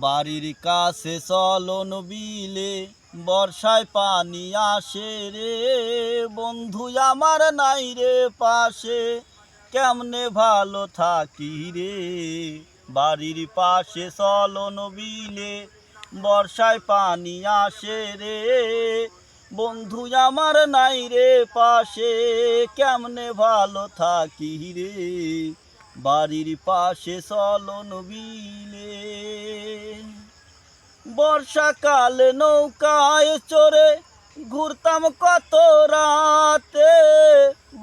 বাড়ির কাছে চলন বিলে বর্ষায় পানি আসে রে, বন্ধু আমার নাই রে পাশে, কেমনে ভালো থাকি রে। বাড়ির পাশে চলন বিলে বর্ষায় পানি আসে রে, বন্ধু আমার নাই রে পাশে, কেমনে ভালো থাকি রে। বাড়ির পাশে চলন বিলে বর্ষাকালে নৌকায় চড়ে ঘুরতাম কত রাতে,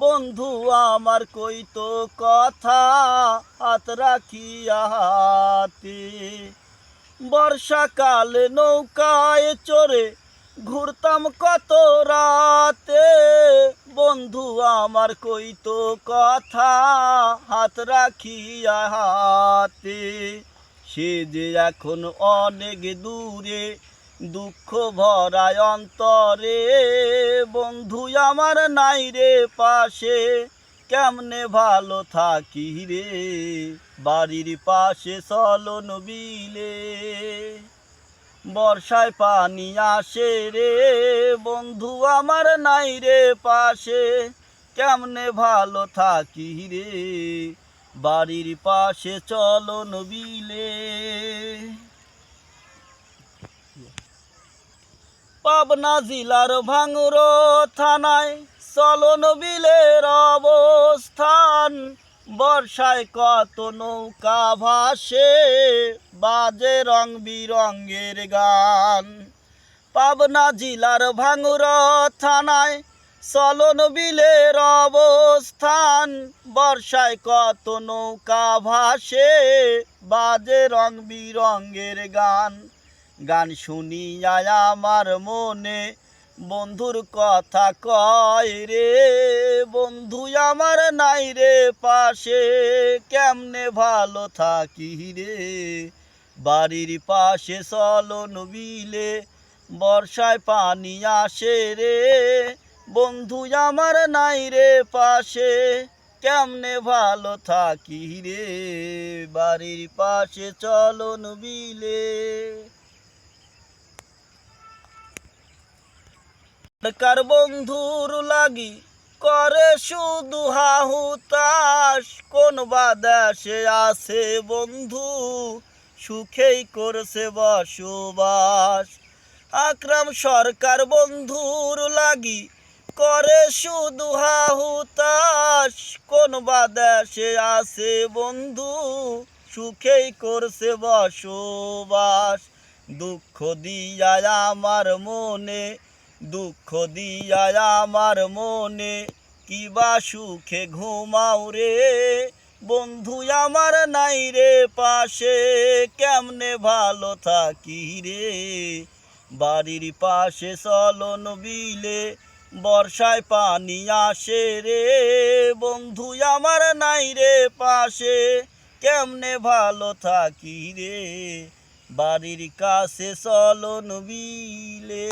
বন্ধু আমার কইতো কথা হাত রাখিয়া হাতে। বর্ষাকালে নৌকায় চড়ে ঘুরতাম কত রাতে, বন্ধু আমার কইতো কথা হাত রাখিয়া হাতে। সে যে এখন অনেক দূরে দুঃখ ভরায় অন্তরে, বন্ধু আমার নাই রে পাশে, কেমনে ভালো থাকি রে। বাড়ির পাশে চলন বিলে বর্ষায় পানি আসে রে, বন্ধু আমার নাই রে পাশে, কেমনে ভালো থাকি রে। বাড়ির পাশে চলন বিলে পাবনা জেলার ভাঙুর থানায় চলন বিলের অবস্থান, বর্ষায় কত নৌকা ভাসে বাজে রং বিরঙ্গের গান। পাবনা জেলার ভাঙুর থানায় চলন বিলের অবস্থান, বর্ষায় কত নৌকা ভাসে বাজে রং বিরঙ্গের গান। গান শুনিয়া আমার মনে বন্ধুর কথা কয় রে, বন্ধু আমার নাই রে পাশে, কেমনে ভালো থাকি রে। বাড়ির পাশে চলন বিলে বর্ষায় পানি আসে রে, বন্ধু আমার নাই রে পাশে, কেমনে ভালো থাকি রে। বাড়ির পাশে চলন বিলে কার বন্ধুর লাগি করে শুধু হাহুতাস, কোন বা দেশে আছে বন্ধু সুখেই করছে বসবাস। আকরাম সরকার বন্ধুর লাগি করে শুধু হাহুতাস, কোন বা দেশে আছে বন্ধু সুখেই করছে বসবাস। দুঃখ দিয়া আমার মনে, দুঃখ দিয়া আমার মনে, কিবা সুখে ঘুমাও রে, বন্ধু আমার নাই রে পাশে, কেমনে ভালো থাকি রে। বাড়ির পাশে চলন বিলে বর্ষায় পানি আসে রে, বন্ধু আমার নাই রে পাশে, কেমনে ভালো থাকি রে। বাড়ির কাছে চলন বিলে।